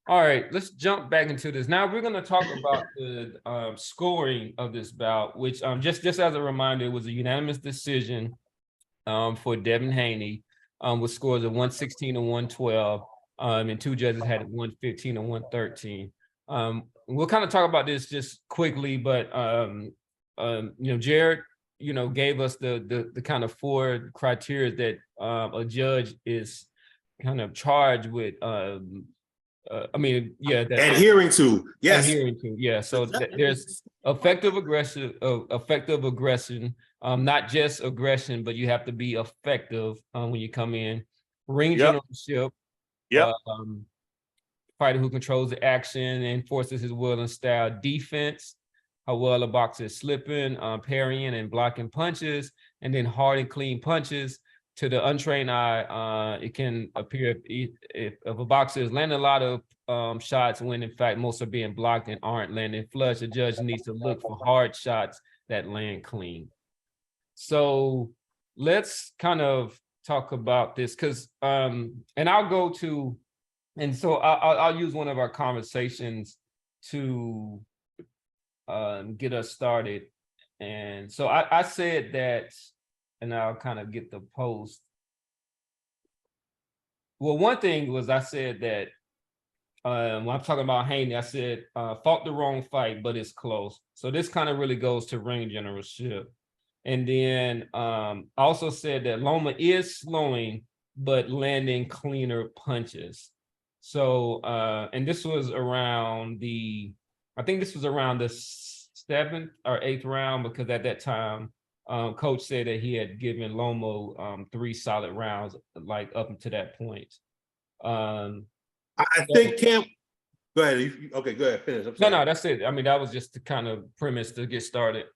All right, let's jump back into this. Now we're going to talk about the scoring of this bout, which just as a reminder, it was a unanimous decision for Devin Haney with scores of 116 and 112, and two judges had 115 and 113. We'll kind of talk about this just quickly, but Jared, gave us the kind of four criteria that a judge is kind of charged with. Adhering to, yes. Adhering to, yeah. So there's effective aggression, not just aggression, but you have to be effective when you come in. Ring generalship. Fighter who controls the action and enforces his will and style. Defense, how well a boxer is slipping, parrying and blocking punches, and then hard and clean punches. To the untrained eye, it can appear if a boxer is landing a lot of shots when in fact most are being blocked and aren't landing flush, the judge needs to look for hard shots that land clean. So let's kind of talk about this because, and I'll use one of our conversations to get us started. And so I said that, and I'll kind of get the post. Well, one thing was I said that when I'm talking about Haney, I said fought the wrong fight, but it's close. So this kind of really goes to ring generalship. And then I also said that Loma is slowing, but landing cleaner punches. So, and this was around I think this was around the 7th or 8th round, because at that time, Coach said that he had given Loma 3 solid rounds, like up until that point. I think Cam. Go ahead. Okay, go ahead. Finish. No, that's it. I mean, that was just the kind of premise to get started.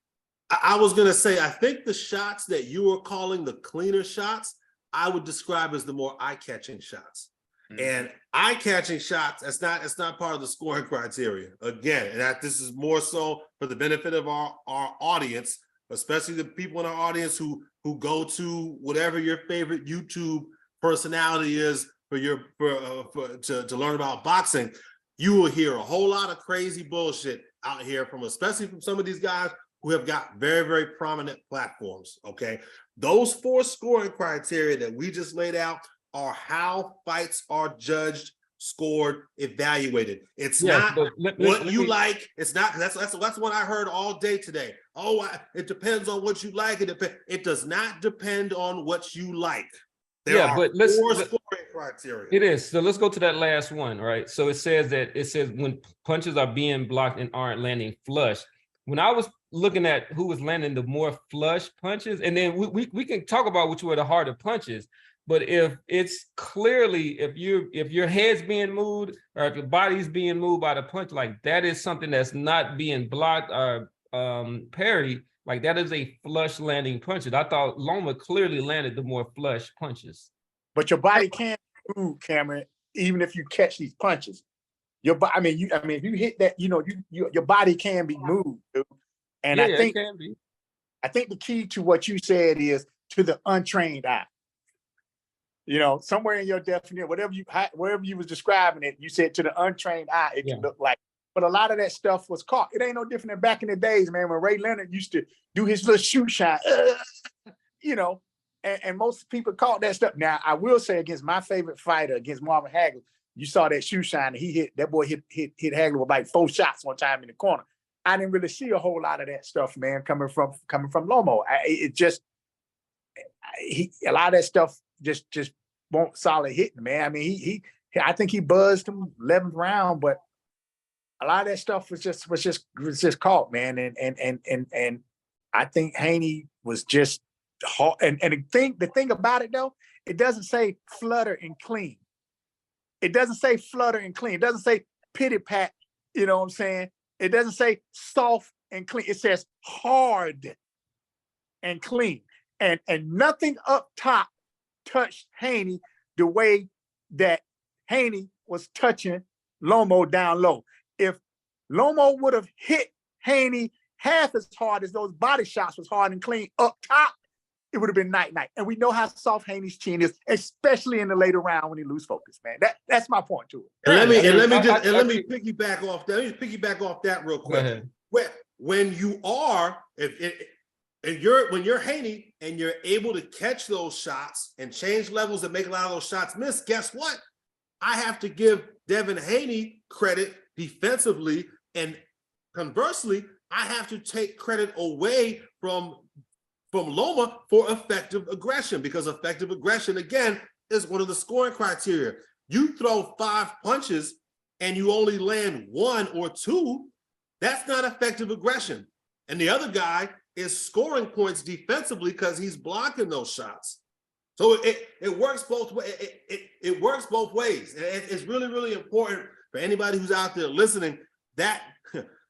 I was gonna say, I think the shots that you were calling the cleaner shots, I would describe as the more eye-catching shots. And eye-catching shots, it's not part of the scoring criteria. Again, and this is more so for the benefit of our audience, especially the people in our audience who go to whatever your favorite YouTube personality is to learn about boxing. You will hear a whole lot of crazy bullshit out here especially from some of these guys who have got very, very prominent platforms. Okay, those 4 scoring criteria that we just laid out are how fights are judged, scored, evaluated. It's not what you like. It's not. That's what I heard all day today. It depends on what you like. It does not depend on what you like. There are 4 scoring criteria. It is. So let's go to that last one, right? So it says when punches are being blocked and aren't landing flush. When I was looking at who was landing the more flush punches, and then we can talk about which were the harder punches. But if it's clearly, if your head's being moved or if your body's being moved by the punch, like that is something that's not being blocked or parried, like that is a flush landing punch. I thought Loma clearly landed the more flush punches. But your body can't move, Cameron, even if you catch these punches. If you hit that, your body can be moved, dude. And I think it can be. I think the key to what you said is to the untrained eye. Somewhere in your definition, wherever you was describing it, you said to the untrained eye, it can look like. But a lot of that stuff was caught. It ain't no different than back in the days, man, when Ray Leonard used to do his little shoe shine, and most people caught that stuff. Now, I will say against my favorite fighter, against Marvin Hagler, you saw that shoe shine, and that boy hit Hagler with like 4 shots one time in the corner. I didn't really see a whole lot of that stuff, man, coming from Loma. A lot of that stuff just won't solid hitting, man. I mean, I think he buzzed him 11th round, but a lot of that stuff was just caught, man. And I think Haney was just hard. And the thing about it though, it doesn't say flutter and clean. It doesn't say flutter and clean. It doesn't say pity pat. You know what I'm saying? It doesn't say soft and clean. It says hard and clean. And nothing up top touched Haney the way that Haney was touching Loma down low. If Loma would have hit Haney half as hard as those body shots was hard and clean up top, it would have been night. And we know how soft Haney's chin is, especially in the later round when he lose focus, man. That's my point to it. And let me piggyback off that. Let me piggyback off that real quick. When you're Haney and you're able to catch those shots and change levels and make a lot of those shots miss, guess what? I have to give Devin Haney credit defensively, and conversely, I have to take credit away from Loma for effective aggression, because effective aggression, again, is one of the scoring criteria. You throw 5 punches and you only land 1 or 2, that's not effective aggression. And the other guy is scoring points defensively because he's blocking those shots. So it works both ways. It works both ways. It's really, really important for anybody who's out there listening, that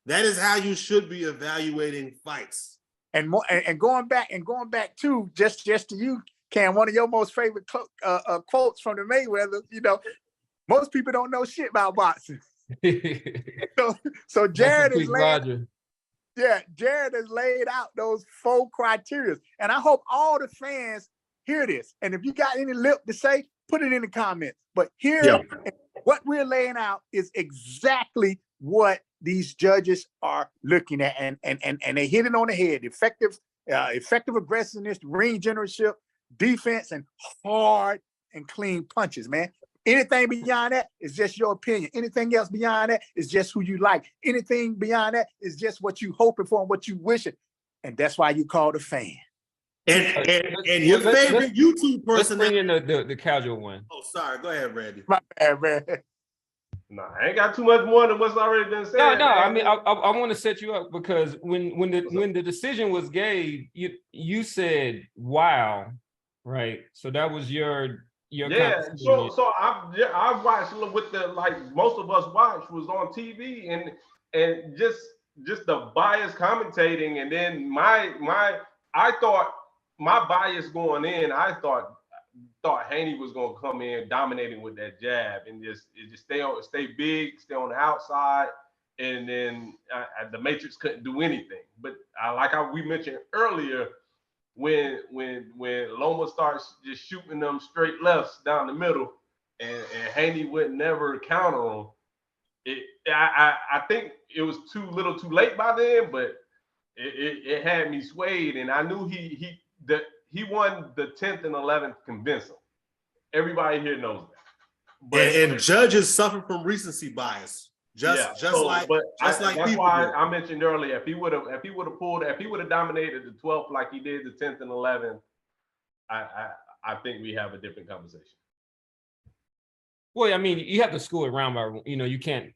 is how you should be evaluating fights. And going back to just to you, Cam, one of your most favorite quotes from the Mayweather, most people don't know shit about boxing. so Jared is Jared has laid out those 4 criteria. And I hope all the fans hear this. And if you got any lip to say, put it in the comments. But what we're laying out is exactly what these judges are looking at, and they hit it on the head. Effective aggressiveness, ring generalship, defense, and hard and clean punches, man. Anything beyond that is just your opinion. Anything else beyond that is just who you like. Anything beyond that is just what you hoping for and what you wishing. And that's why you called a fan. And your favorite YouTube person. Let's bring in the casual one. Oh, sorry. Go ahead, Randy. My bad, man. No, I ain't got too much more than what's already been said. No. I mean, I want to set you up, because when the decision was gave, you said, "Wow," right? So that was your So I watched with most of us watched was on TV, and just the bias commentating, and then I thought my bias going in, I thought Haney was gonna come in dominating with that jab and just stay big, stay on the outside, and then the Matrix couldn't do anything. But we mentioned earlier, when Loma starts just shooting them straight lefts down the middle, and Haney would never counter them, I think it was too little, too late by then, but it had me swayed, and I knew he won the 10th and 11th convincing. Everybody here knows that. And judges suffer from recency bias. That's why people I mentioned earlier, if he would have dominated the 12th like he did the 10th and 11th, I think we have a different conversation. Well, I mean, you have to score around by, you can't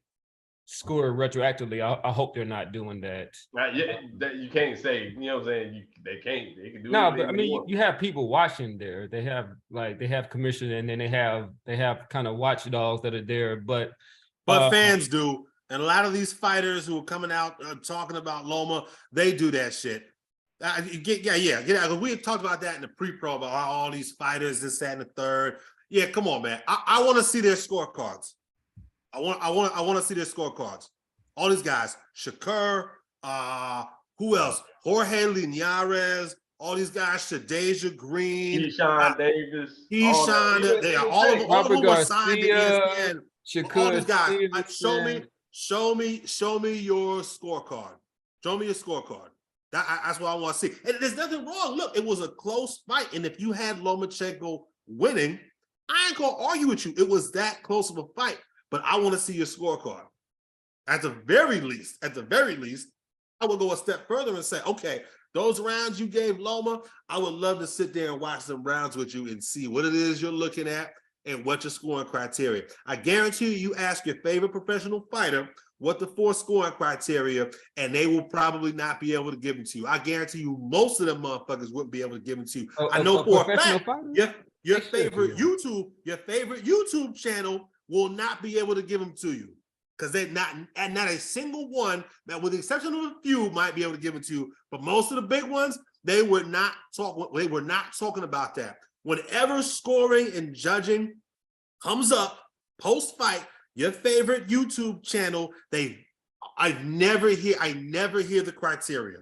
score retroactively. I hope they're not doing that. You can't say, you know what I'm saying? They can do it. No, but I mean, you have people watching there. They have commission, and then they have kind of watchdogs that are there, but fans do. And a lot of these fighters who are coming out talking about Loma, they do that shit. Get out. We had talked about that in the pre-pro about all these fighters, this, that, and the third. Yeah, come on, man. I want to see their scorecards. I want to see their scorecards. All these guys, Shakur, who else? Jorge Linares, all these guys, Shadeja Green, Keyshawn Davis, all of them were signed to ESPN. Shakur, all these guys. Show me your scorecard. Show me your scorecard. That's what I want to see. And there's nothing wrong. Look, it was a close fight, and if you had Lomachenko winning, I ain't gonna argue with you. It was that close of a fight. But I want to see your scorecard. At the very least, I would go a step further and say, okay, those rounds you gave Loma, I would love to sit there and watch some rounds with you and see what it is you're looking at and what your scoring criteria. I guarantee you ask your favorite professional fighter what the 4 scoring criteria, and they will probably not be able to give them to you. I guarantee you most of them motherfuckers wouldn't be able to give them to you. I know for a fact, your favorite YouTube channel will not be able to give them to you, because they're not a single one, that with the exception of a few, might be able to give them to you. But most of the big ones, they were not talking about that. Whenever scoring and judging comes up post-fight, your favorite YouTube channel, I never hear the criteria.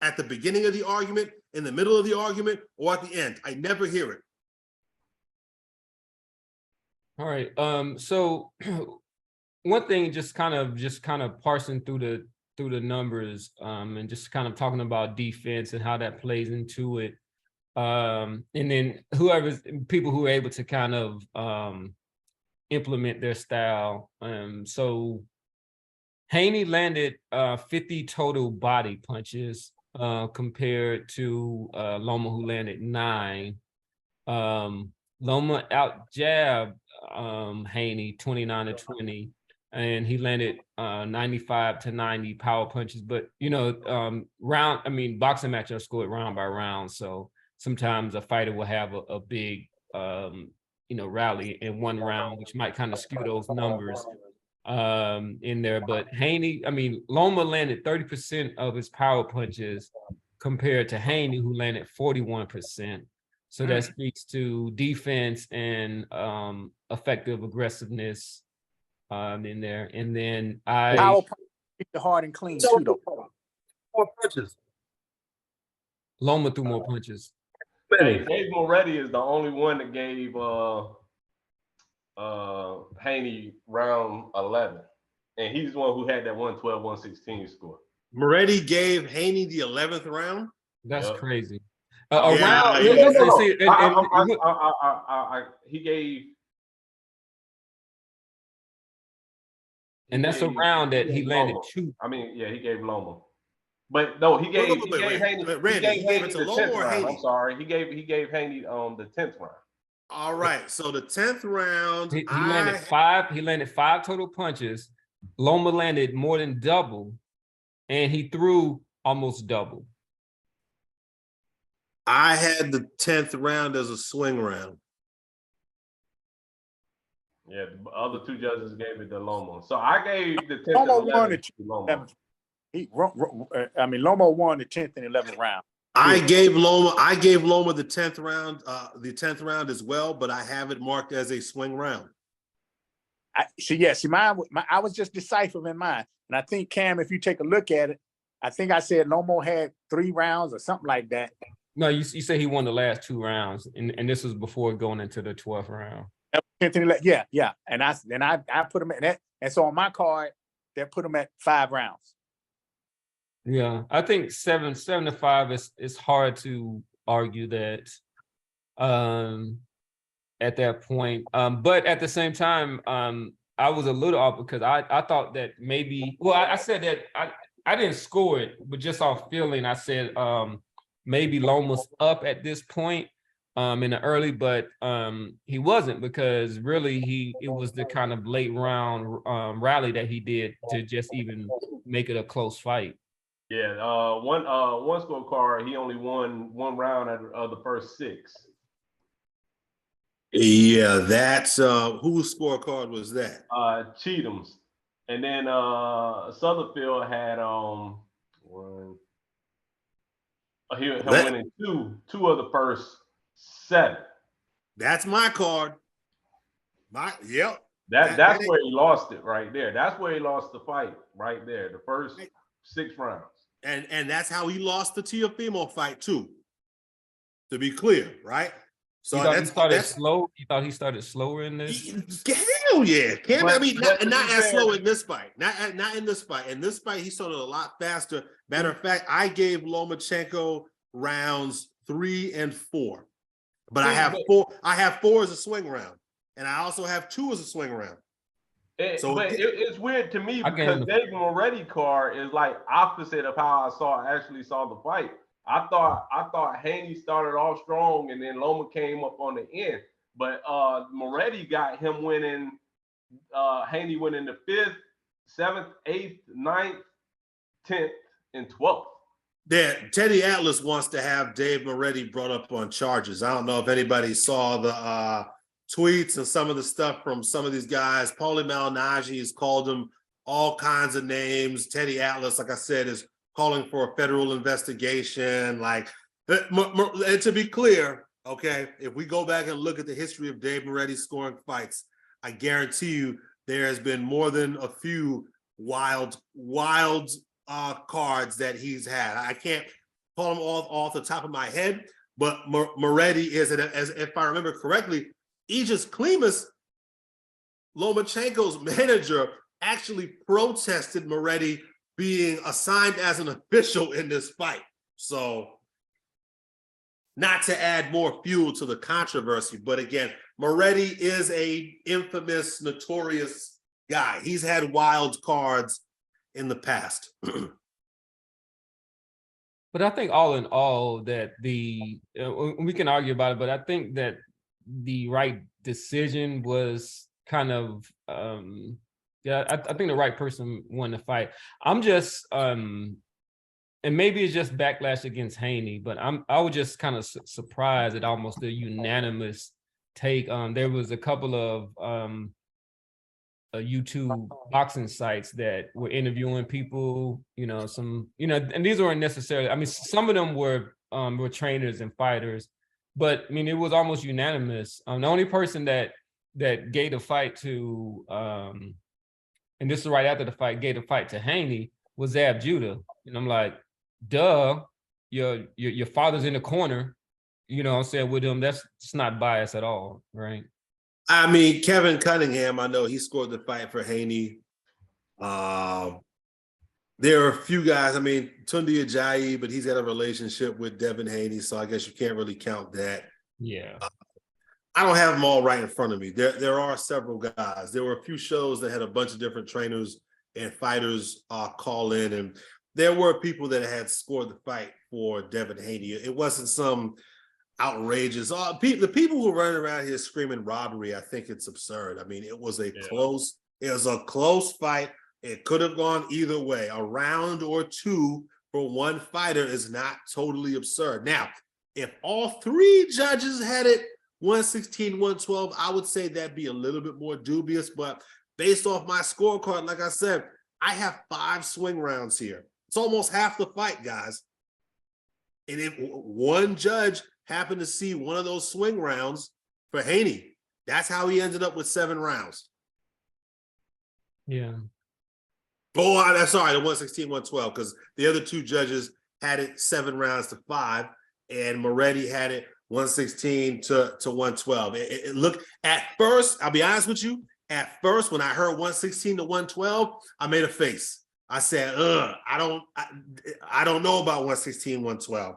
At the beginning of the argument, in the middle of the argument or at the end. I never hear it. All right. So one thing, just kind of parsing through the numbers, and just kind of talking about defense and how that plays into it. And then people who are able to kind of implement their style. So Haney landed 50 total body punches compared to Loma, who landed 9. Loma out jabbed Haney 29-20, and he landed 95 to 90 power punches. But boxing matches are scored round by round, so sometimes a fighter will have a big rally in one round, which might kind of skew those numbers in there. But Loma landed 30% of his power punches compared to Haney, who landed 41%. So that speaks to defense and effective aggressiveness in there. And then power punch the hard and clean too, though. More punches. Loma threw more punches. Hey, Dave Moretti is the only one that gave Haney round 11, and he's the one who had that 112-116 score. Moretti gave Haney the 11th round. That's crazy. He gave, and that's a round that he landed Loma. 2. He gave Loma, but no, he gave Haney. Randy, he gave it to Loma or Haney? I'm sorry, he gave Haney the 10th round. All right, so the 10th round, he landed 5. He landed 5 total punches. Loma landed more than double, and he threw almost double. I had the 10th round as a swing round. Yeah, the other 2 judges gave it to Loma. So I gave the 10th Loma and 11th to Loma. Loma won the 10th and 11th round. I gave Loma the 10th round as well, but I have it marked as a swing round. I was just deciphering mine. And I think, Cam, if you take a look at it, I think I said Loma had 3 rounds or something like that. No, you say he won the last 2 rounds, and this was before going into the 12th round. Yeah. And I put him at that. And so on my card, they put him at 5 rounds. Yeah, I think 7 to 5 is hard to argue that at that point. But at the same time, I was a little off because I thought that maybe, I said that I didn't score it, but just off feeling, I said maybe Loma's up at this point in the early, but he wasn't, because really it was the kind of late round rally that he did to just even make it a close fight. Yeah, one scorecard, he only won 1 round out of the first 6. Yeah, that's whose scorecard was that? Cheatham's. And then Sutherfield had one. He winning two of the first 7. That's my card. That's where he lost it right there. That's where he lost the fight right there. The first 6 rounds. And that's how he lost the Teofimo fight too. To be clear, right? So he started slow. You thought he started slower in this? Hell yeah. Not as slow in this fight. Not in this fight. In this fight, he started a lot faster. Matter of fact, I gave Lomachenko rounds 3 and 4. But I have 4. I have 4 as a swing round. And I also have 2 as a swing round. It's weird to me because Dave Moretti card is like opposite of how I actually saw the fight. I thought Haney started off strong and then Loma came up on the end. But Moretti got him winning, Haney winning the 5th, 7th, 8th, 9th, 10th, and 12th. Yeah, Teddy Atlas wants to have Dave Moretti brought up on charges. I don't know if anybody saw the tweets and some of the stuff from some of these guys. Paulie Malignaggi has called him all kinds of names. Teddy Atlas, like I said, is calling for a federal investigation. And to be clear, okay, if we go back and look at the history of Dave Moretti scoring fights, I guarantee you there has been more than a few wild cards that he's had. call them all off the top of my head, but Moretti is, as if I remember correctly, Aegis Klimas, Lomachenko's manager, actually protested Moretti being assigned as an official in this fight. So, not to add more fuel to the controversy, but again, Moretti is a infamous, notorious guy. He's had wild cards in the past. But I think all in all that we can argue about it, but I think that the right decision was kind of, I think the right person won the fight. I'm just, and maybe it's just backlash against Haney, but I was just kind of surprised at almost a unanimous take. There was a couple of YouTube boxing sites that were interviewing people, and these weren't necessarily, I mean, some of them were trainers and fighters, but I mean, it was almost unanimous. The only person that gave the fight to, and this is right after the fight, gave the fight to Haney was Zab Judah. And I'm like, duh, your father's in the corner, what I'm saying, with him. That's not biased at all, right? I mean, Kevin Cunningham, I know he scored the fight for Haney. There are a few guys, I mean, Tunde Ajayi, but he's got a relationship with Devin Haney, so I guess you can't really count that. Yeah. I don't have them all right in front of me. There are several guys. There were a few shows that had a bunch of different trainers and fighters call in, and there were people that had scored the fight for Devin Haney. It wasn't some outrageous. The people who are running around here screaming robbery, I think it's absurd. I mean, it was a close fight. It could have gone either way. A round or two for one fighter is not totally absurd. Now, if all three judges had it 116, 112, I would say that'd be a little bit more dubious, but based off my scorecard, like I said, I have 5 swing rounds here. It's almost half the fight, guys. And if one judge happened to see one of those swing rounds for Haney, that's how he ended up with 7 rounds. Yeah. Oh, I'm sorry, the 116, 112, because the other 2 judges had it 7 rounds to 5, and Moretti had it 116 to 112. It looked, at first, I'll be honest with you, at first, when I heard 116 to 112, I made a face. I said, I don't know about 116, 112.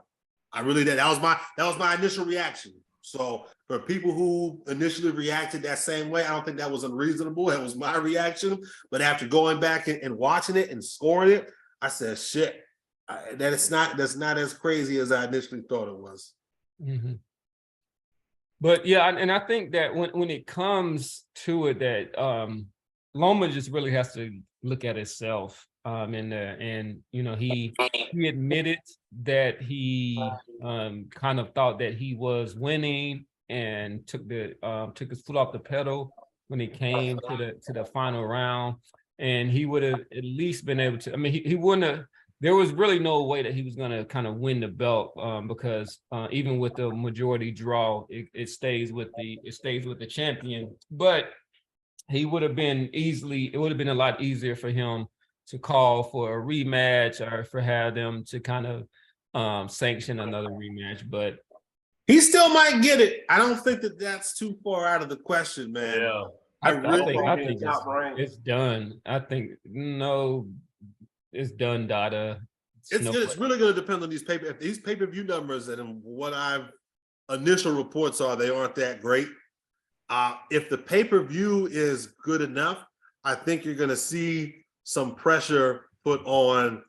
I really did. That was my initial reaction. So for people who initially reacted that same way, I don't think that was unreasonable. That was my reaction. But after going back and watching it and scoring it, I said, shit, that's not as crazy as I initially thought it was. Mm-hmm. But yeah, and I think that when it comes to it, that Loma just really has to look at itself. And he admitted that he kind of thought that he was winning and took his foot off the pedal when it came to the final round, and he would have at least been able to. I mean, he wouldn't have. There was really no way that he was going to kind of win the belt because even with the majority draw, it stays with the champion. But it would have been a lot easier for him to call for a rematch or for have them to kind of sanction another rematch. But he still might get it. I don't think that's too far out of the question, man. Yeah. I think it's done. I think it's done, Dada. It's really going to depend on these pay-per-view numbers, and what initial reports are, they aren't that great. If the pay-per-view is good enough, I think you're going to see some pressure put on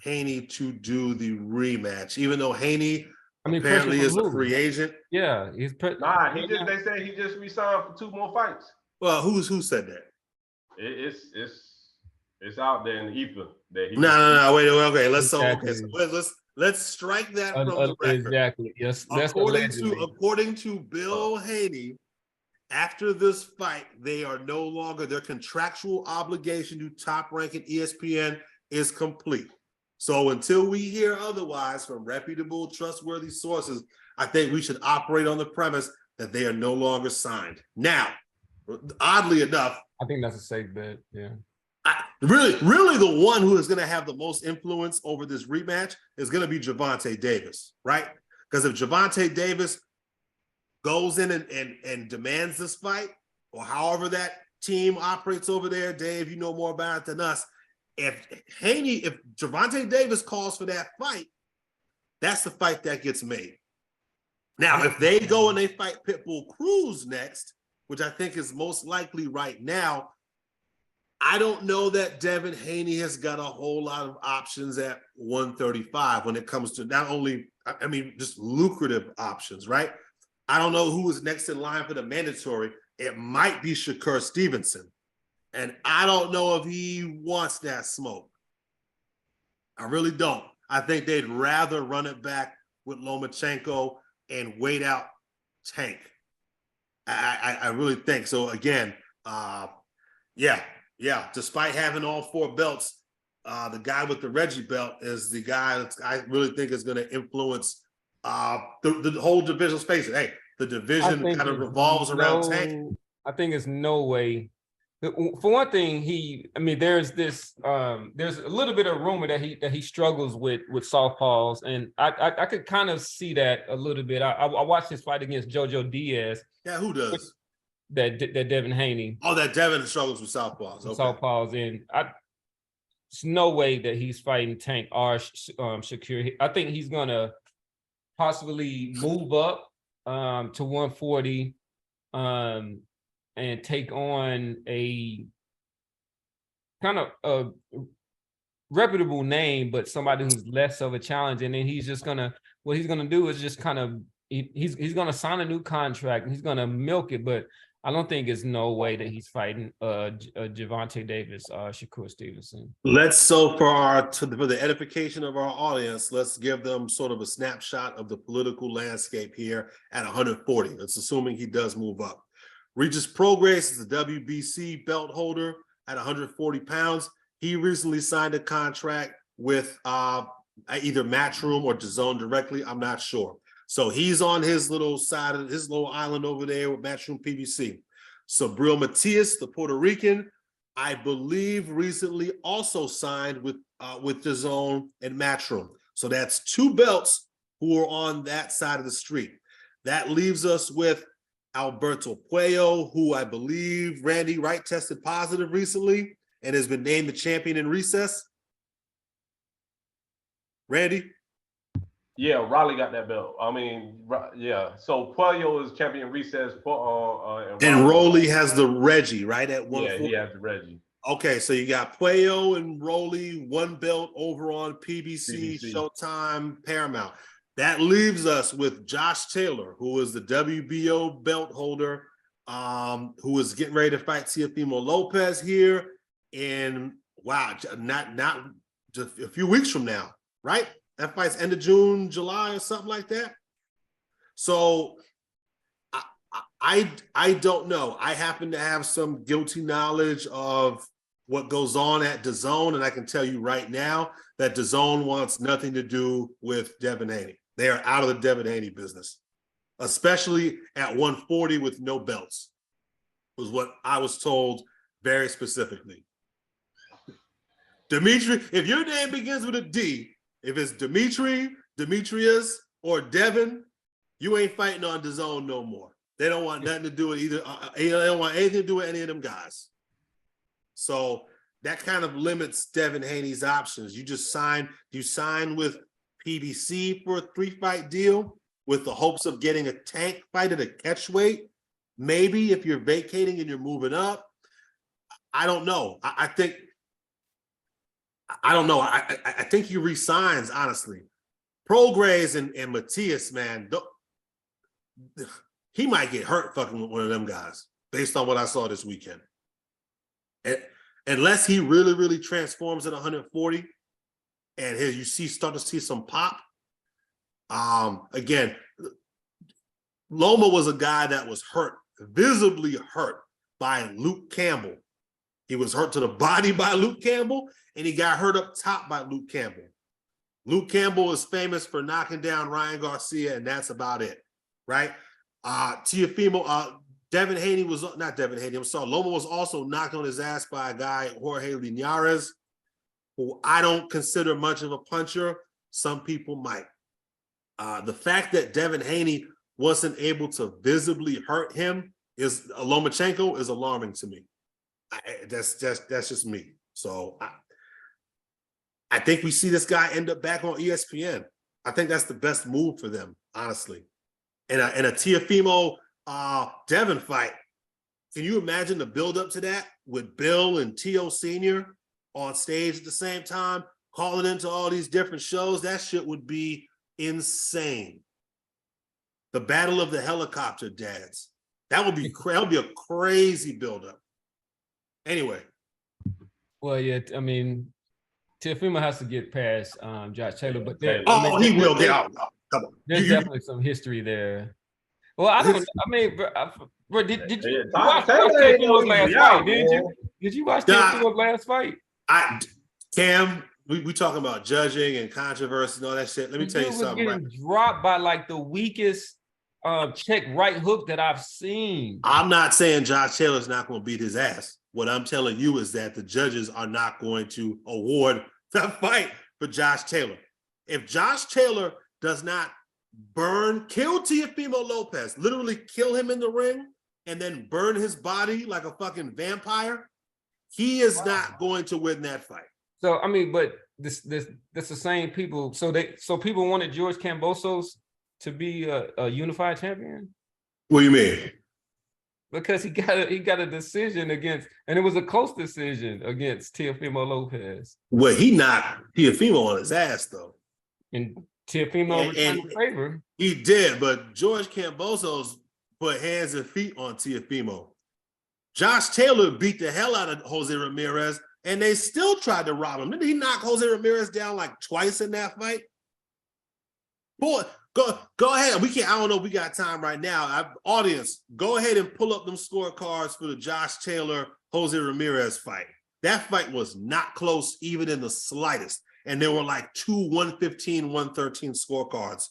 Haney to do the rematch, even though Haney apparently is a free agent. Yeah, they said he just re-signed for 2 more fights. Well, who said that? It's out there in the ether that he. No. Wait. Okay, let's strike that from the record. Exactly. Yes. According to Bill Haney, after this fight, their contractual obligation to Top Rank and ESPN is complete. So until we hear otherwise from reputable, trustworthy sources, I think we should operate on the premise that they are no longer signed. Now, oddly enough, I think that's a safe bet. Yeah. Really, the one who is going to have the most influence over this rematch is going to be Gervonta Davis, right? Because if Gervonta Davis goes in and demands this fight, or however that team operates over there, Dave, you know more about it than us. If Gervonta Davis calls for that fight, that's the fight that gets made. Now, if they go and they fight Pitbull Cruz next, which I think is most likely right now, I don't know that Devin Haney has got a whole lot of options at 135 when it comes to not only, I mean, just lucrative options, right? I don't know who is next in line for the mandatory. It might be Shakur Stevenson. And I don't know if he wants that smoke. I really don't. I think they'd rather run it back with Lomachenko and wait out Tank. I really think so. Again, yeah. Despite having all 4 belts, the guy with the Reggie belt is the guy that I really think is going to influence the whole division space. Hey, the division kind of revolves around Tank. I think it's no way. For one thing, there's a little bit of rumor that he struggles with southpaws, and I could kind of see that a little bit. I watched his fight against Jojo Diaz. Yeah, who does? That Devin Haney. Oh, that Devin struggles with southpaws. Okay. Southpaws, and it's no way that he's fighting Tank or Shakur. I think he's gonna possibly move up to 140 and take on a kind of a reputable name, but somebody who's less of a challenge. And then what he's gonna do is just kind of he's gonna sign a new contract and he's gonna milk it, but I don't think it's no way that he's fighting Gervonta Davis, Shakur Stevenson. For the edification of our audience, let's give them sort of a snapshot of the political landscape here at 140. That's assuming he does move up. Regis Prograis is the WBC belt holder at 140 pounds. He recently signed a contract with either Matchroom or DAZN directly. I'm not sure. So he's on his little side of his little island over there with Matchroom PBC. Sabril Matias, the Puerto Rican, I believe recently also signed with DAZN and Matchroom. So that's 2 belts who are on that side of the street. That leaves us with Alberto Puello, who I believe Randy Wright tested positive recently and has been named the champion in recess. Randy? Yeah, Raleigh got that belt. I mean, yeah. So Puello is champion recess. And Rolly has the Reggie, right? At 140. Yeah, he has the Reggie. Okay, so you got Puello and Rolly, 1 belt over on PBC, Showtime, Paramount. That leaves us with Josh Taylor, who is the WBO belt holder, who is getting ready to fight Teofimo Lopez here in, not just a few weeks from now, right? That fight's end of June, July, or something like that. So I don't know. I happen to have some guilty knowledge of what goes on at DAZN, and I can tell you right now that DAZN wants nothing to do with Devin Haney. They are out of the Devin Haney business, especially at 140 with no belts, was what I was told very specifically. Dimitri, if your name begins with a D, if it's Dimitri, Demetrius, or Devin, you ain't fighting on DAZN no more. They don't want nothing to do with either. They don't want anything to do with any of them guys. So that kind of limits Devin Haney's options. You sign with PBC for a 3-fight deal with the hopes of getting a Tank fight at a catchweight. Maybe if you're vacating and you're moving up. I don't know. I think he resigns, honestly. Prograis and Matias, man, he might get hurt fucking with one of them guys based on what I saw this weekend. Unless he really, really transforms at 140 and you start to see some pop. Again, Loma was a guy that was hurt, visibly hurt by Luke Campbell. He was hurt to the body by Luke Campbell, and he got hurt up top by Luke Campbell. Luke Campbell is famous for knocking down Ryan Garcia, and that's about it, right? Teofimo, Devin Haney was not Devin Haney. I'm sorry. Loma was also knocked on his ass by a guy, Jorge Linares, who I don't consider much of a puncher. Some people might. The fact that Devin Haney wasn't able to visibly hurt him Lomachenko is alarming to me. That's just me. So I think we see this guy end up back on ESPN. I think that's the best move for them, honestly. And a Teofimo Devin fight. Can you imagine the build-up to that with Bill and Tio Sr. on stage at the same time, calling into all these different shows? That shit would be insane. The battle of the helicopter dads. That would be a crazy build-up. Anyway. Well, yeah, I mean, Teofimo has to get past Josh Taylor, but he will get out. Come on. There's definitely some history there. Well, I don't. I mean, bro, did you watch Teofimo's last fight? Did you watch Teofimo's last fight? Cam, we talking about judging and controversy and all that shit. Let me tell you something. Getting dropped by like the weakest check right hook that I've seen. I'm not saying Josh Taylor's not going to beat his ass. What I'm telling you is that the judges are not going to award that fight for Josh Taylor. If Josh Taylor does not kill Teofimo Lopez, literally kill him in the ring, and then burn his body like a fucking vampire, he is not going to win that fight. So I mean, but this the same people. So people wanted George Kambosos to be a unified champion. What do you mean? Because he got a decision against, and it was a close decision against Teofimo Lopez. Well, he knocked Teofimo on his ass though, and Teofimo returned the favor. He did, but George Kambosos put hands and feet on Teofimo. Josh Taylor beat the hell out of Jose Ramirez, and they still tried to rob him. Didn't he knock Jose Ramirez down like twice in that fight? Boy, go ahead. I don't know if we got time right now. Audience, go ahead and pull up them scorecards for the Josh Taylor, Jose Ramirez fight. That fight was not close even in the slightest. And there were like 2 115, 113 scorecards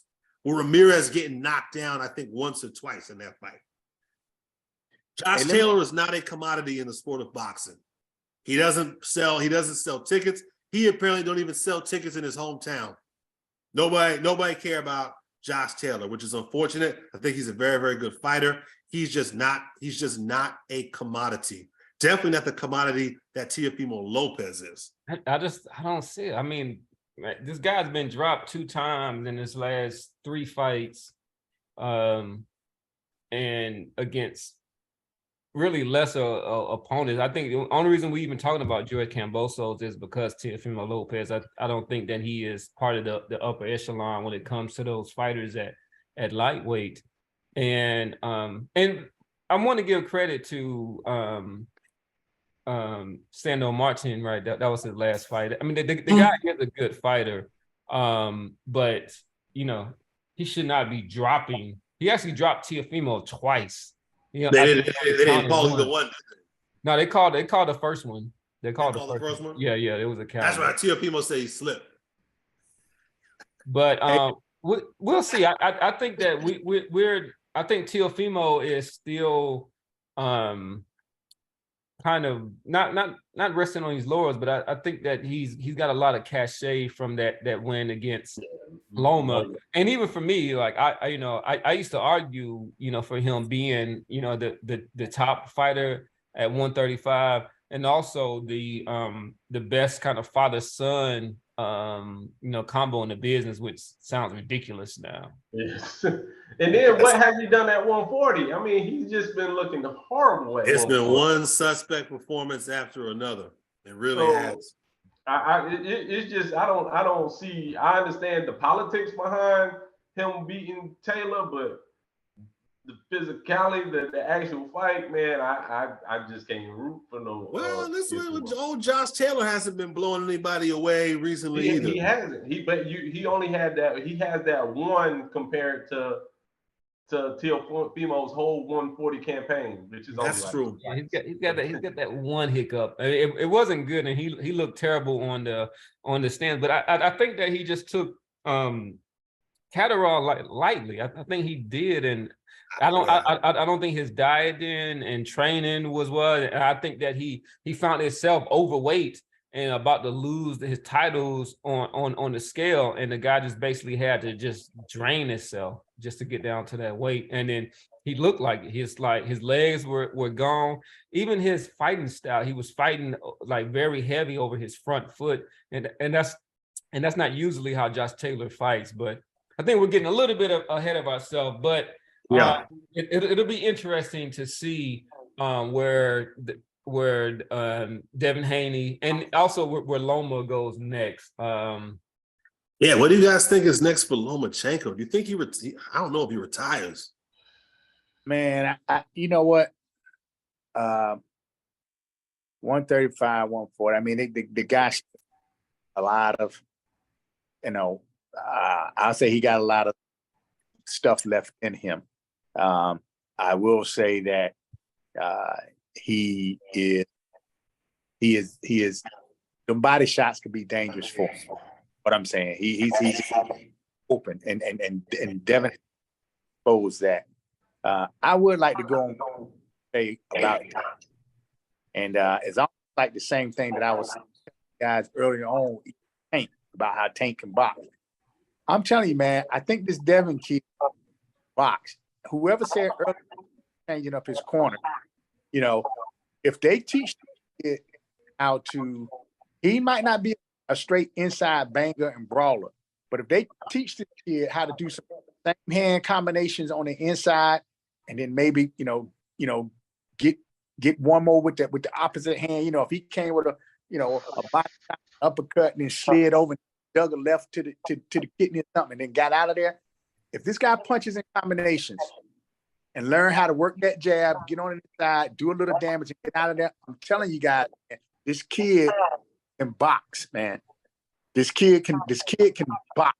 with Ramirez getting knocked down, I think, once or twice in that fight. Josh Taylor is not a commodity in the sport of boxing. He doesn't sell tickets. He apparently don't even sell tickets in his hometown. Nobody care about Josh Taylor, which is unfortunate. I think he's a very, very good fighter. He's just not a commodity. Definitely not the commodity that Teofimo Lopez is. I don't see it. I mean, this guy's been dropped 2 times in his last 3 fights, and against really lesser opponents. I think the only reason we even talking about George Kambosos is because Teofimo Lopez. I don't think that he is part of the upper echelon when it comes to those fighters at lightweight. And I want to give credit to Sandor Martin, right? That was his last fight. I mean, the guy is a good fighter, but you know, he should not be dropping. He actually dropped Teofimo twice. You know, they didn't call either one. No, they called the first one. They called the first one. Yeah, it was a count. That's right. Teofimo said he slipped. But we'll see. I think that I think Teofimo is still kind of not resting on his laurels, but I think that he's got a lot of cachet from that win against Loma. And even for me, like I used to argue, for him being, the top fighter at 135, and also the best kind of father-son combo in the business, which sounds ridiculous now. Yes. And then what has he done at 140? I mean, he's just been looking horrible at It's been one suspect performance after another. It really has. It's just I don't see. I understand the politics behind him beating Taylor, but the physicality, the actual fight, man, I just can't root for no. Well, this old Josh Taylor hasn't been blowing anybody away recently either. He hasn't. He only had that. He has that one compared to Teofimo's whole 140 campaign, which is that's true. Yeah, he's got that one hiccup. It wasn't good, and he looked terrible on the stand. But I think that he just took Catterall lightly. I think he did, and I don't think his dieting and training was what. And I think that he found himself overweight and about to lose his titles on the scale, and the guy just basically had to just drain himself just to get down to that weight. And then he looked like his legs were gone. Even his fighting style, he was fighting like very heavy over his front foot, and that's not usually how Josh Taylor fights. But I think we're getting a little bit ahead of ourselves. But Yeah. It'll be interesting to see where Devin Haney and also where Loma goes next. Yeah, what do you guys think is next for Lomachenko? Do you think I don't know if he retires. Man, you know what? 135, 140. I mean, the guy's a lot of, I'll say he got a lot of stuff left in him. I will say that he is the body shots could be dangerous for him. What I'm saying, he's open and Devin exposed that. I would like to go on say about it. And it's almost like the same thing that I was saying guys earlier on Tank about how Tank can box. I'm telling you, man, I think this Devin kid box. Whoever said earlier changing up his corner, if they teach it how to, he might not be a straight inside banger and brawler, but if they teach the kid how to do some same hand combinations on the inside, and then maybe get one more with the opposite hand. If he came with a body uppercut and then slid over and dug a left to the kidney or something, and then got out of there. If this guy punches in combinations and learn how to work that jab, get on the side, do a little damage, and get out of there, I'm telling you guys, man, this kid can box, man. This kid can box.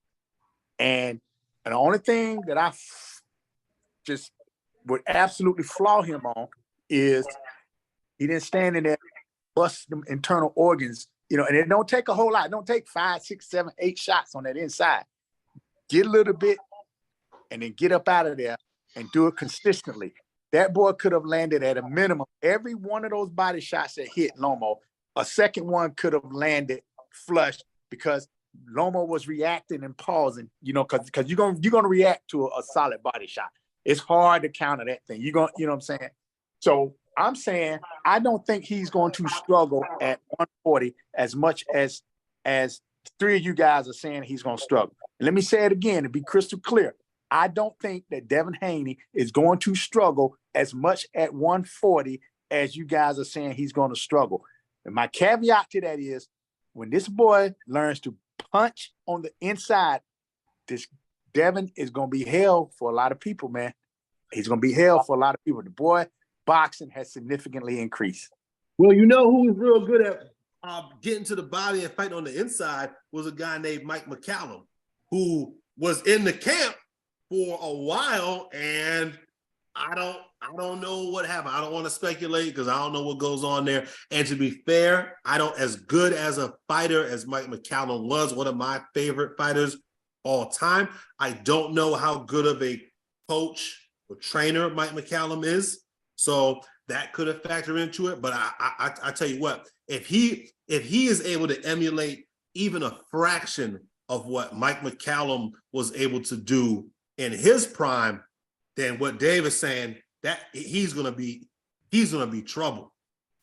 And the only thing that I just would absolutely flaw him on is he didn't stand in there, bust them internal organs, and it don't take a whole lot. It don't take 5, 6, 7, 8 shots on that inside. Get a little bit and then get up out of there and do it consistently. That boy could have landed at a minimum. Every one of those body shots that hit Loma, a second one could have landed flush because Loma was reacting and pausing, because you're gonna react to a solid body shot. It's hard to counter that thing. You know what I'm saying? So I'm saying I don't think he's going to struggle at 140 as much as three of you guys are saying he's going to struggle. And let me say it again to be crystal clear. I don't think that Devin Haney is going to struggle as much at 140 as you guys are saying he's going to struggle. And my caveat to that is when this boy learns to punch on the inside, this Devin is going to be hell for a lot of people, man. He's going to be hell for a lot of people. The boy boxing has significantly increased. Well, who was real good at getting to the body and fighting on the inside was a guy named Mike McCallum, who was in the camp for a while, and I don't know what happened. I don't want to speculate because I don't know what goes on there. And to be fair, as good as a fighter as Mike McCallum was, one of my favorite fighters all time, I don't know how good of a coach or trainer Mike McCallum is. So that could have factored into it. But I tell you what, if he is able to emulate even a fraction of what Mike McCallum was able to do in his prime, then what Dave is saying, that he's gonna be trouble.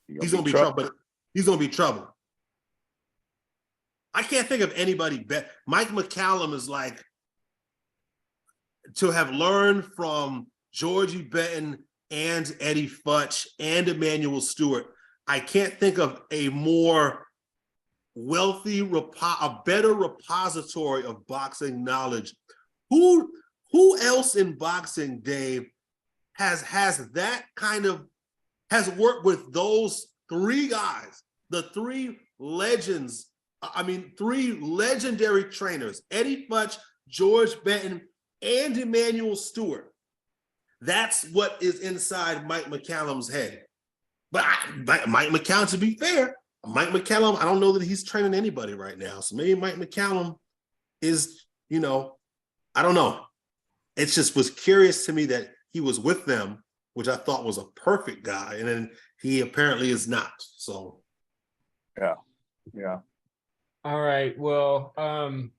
He's gonna be trouble. But he's gonna be trouble. I can't think of anybody better. Mike McCallum is like, to have learned from Georgie Benton and Eddie Futch and Emmanuel Stewart. I can't think of a more wealthy, a better repository of boxing knowledge. Who else in boxing, Dave, has worked with those three guys, the three legends, three legendary trainers, Eddie Futch, George Benton, and Emmanuel Stewart. That's what is inside Mike McCallum's head. But Mike McCallum, to be fair, Mike McCallum, I don't know that he's training anybody right now. So maybe Mike McCallum is, I don't know. It just was curious to me that he was with them, which I thought was a perfect guy, and then he apparently is not. So, yeah. All right. Well, I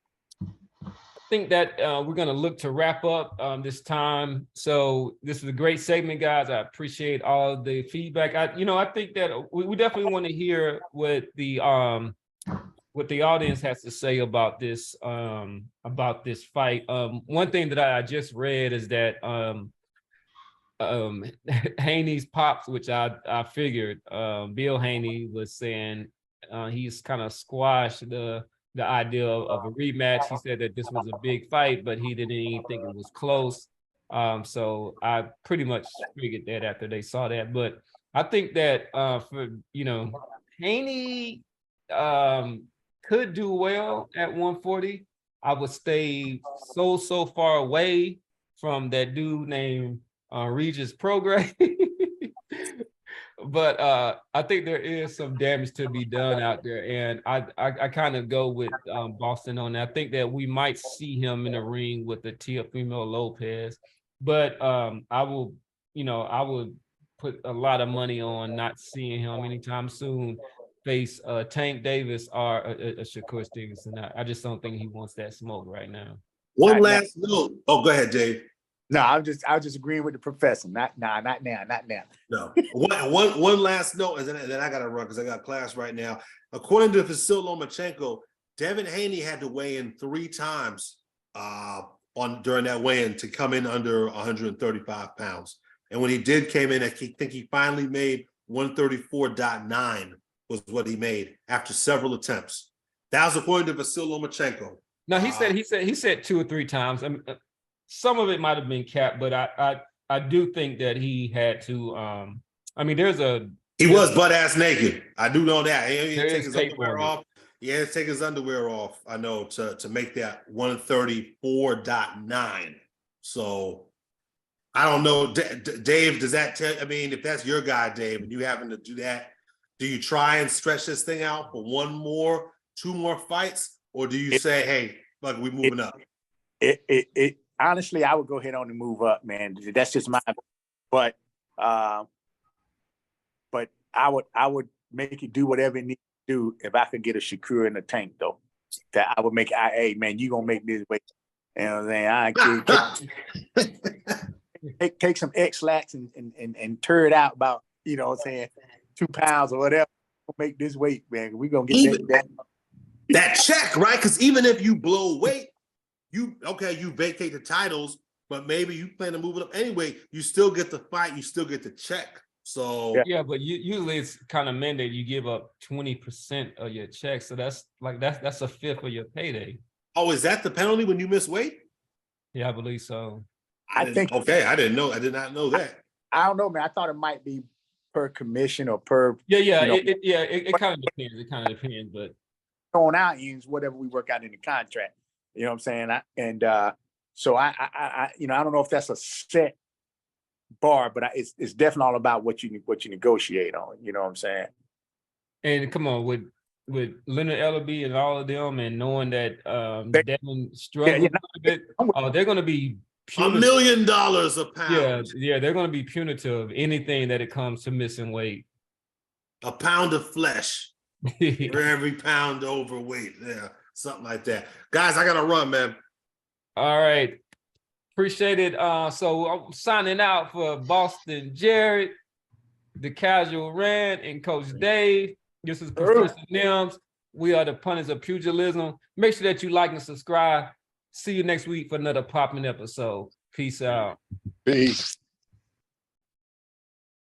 think that we're going to look to wrap up this time. So this was a great segment, guys. I appreciate all of the feedback. I think that we definitely want to hear what the audience has to say about this fight. One thing that I just read is that Haney's pops, which I figured, Bill Haney was saying he's kind of squashed the idea of a rematch. He said that this was a big fight, but he didn't even think it was close. So I pretty much figured that after they saw that. But I think that for Haney could do well at 140. I would stay so far away from that dude named Regis Prograis. But I think there is some damage to be done out there, and I kind of go with Boston on that. I think that we might see him in the ring with the Teofimo Lopez, but I would put a lot of money on not seeing him anytime soon face Tank Davis or a Shakur Stevenson. I just don't think he wants that smoke right now. one last note. Oh, go ahead, Dave. No, I was just agreeing with the professor. Not now. No. One last note, and then I got to run because I got class right now. According to Vasyl Lomachenko, Devin Haney had to weigh in 3 times during that weigh-in to come in under 135 pounds. And when he came in, I think he finally made 134.9 was what he made after several attempts. That was according to Vasyl Lomachenko. No, he said 2 or 3 times. I mean, some of it might have been capped, but I do think that he had to. He was butt ass naked. I do know that. He had to take his underwear off. He had to take his underwear off. I know to make that 134.9. So I don't know, Dave. Does that tell? I mean, if that's your guy, Dave, and you having to do that, do you try and stretch this thing out for 2 more fights, or do you say, hey, look, we're moving up? Honestly, I would go ahead on and move up, man. That's just my, but I would make it do whatever it needs to do if I could get a Shakur in the Tank, though. That I would make, hey, man, you gonna make this weight. You know what I'm saying? Take some X-Lax and tear it out about, 2 pounds or whatever. We'll make this weight, man. We're gonna get that check, right? Because even if you blow weight, you vacate the titles, but maybe you plan to move it up anyway. You still get the fight, you still get the check. So yeah, but usually it's kind of mandate you give up 20% of your check. So that's a fifth of your payday. Oh, is that the penalty when you miss weight? Yeah, I believe so. I didn't know. I did not know that. I don't know, man. I thought it might be per commission or per. Yeah. It kind of depends. It kind of depends, but on our ends, whatever we work out in the contract. You know what I'm saying? So I don't know if that's a set bar, but it's definitely all about what you negotiate on. You know what I'm saying? And come on, with Leonard Ellaby and all of them, and knowing that Devin struggled a bit, they're going to be punitive. $1 million a pound. Yeah, they're going to be punitive. Anything that it comes to missing weight. A pound of flesh for every pound overweight. Yeah. Something like that. Guys, I got to run, man. All right. Appreciate it. So I'm signing out for Boston Jared, the Casual Rant, and Coach Dave. This is Professor Nims. We are the Pundits of Pugilism. Make sure that you like and subscribe. See you next week for another popping episode. Peace out. Peace.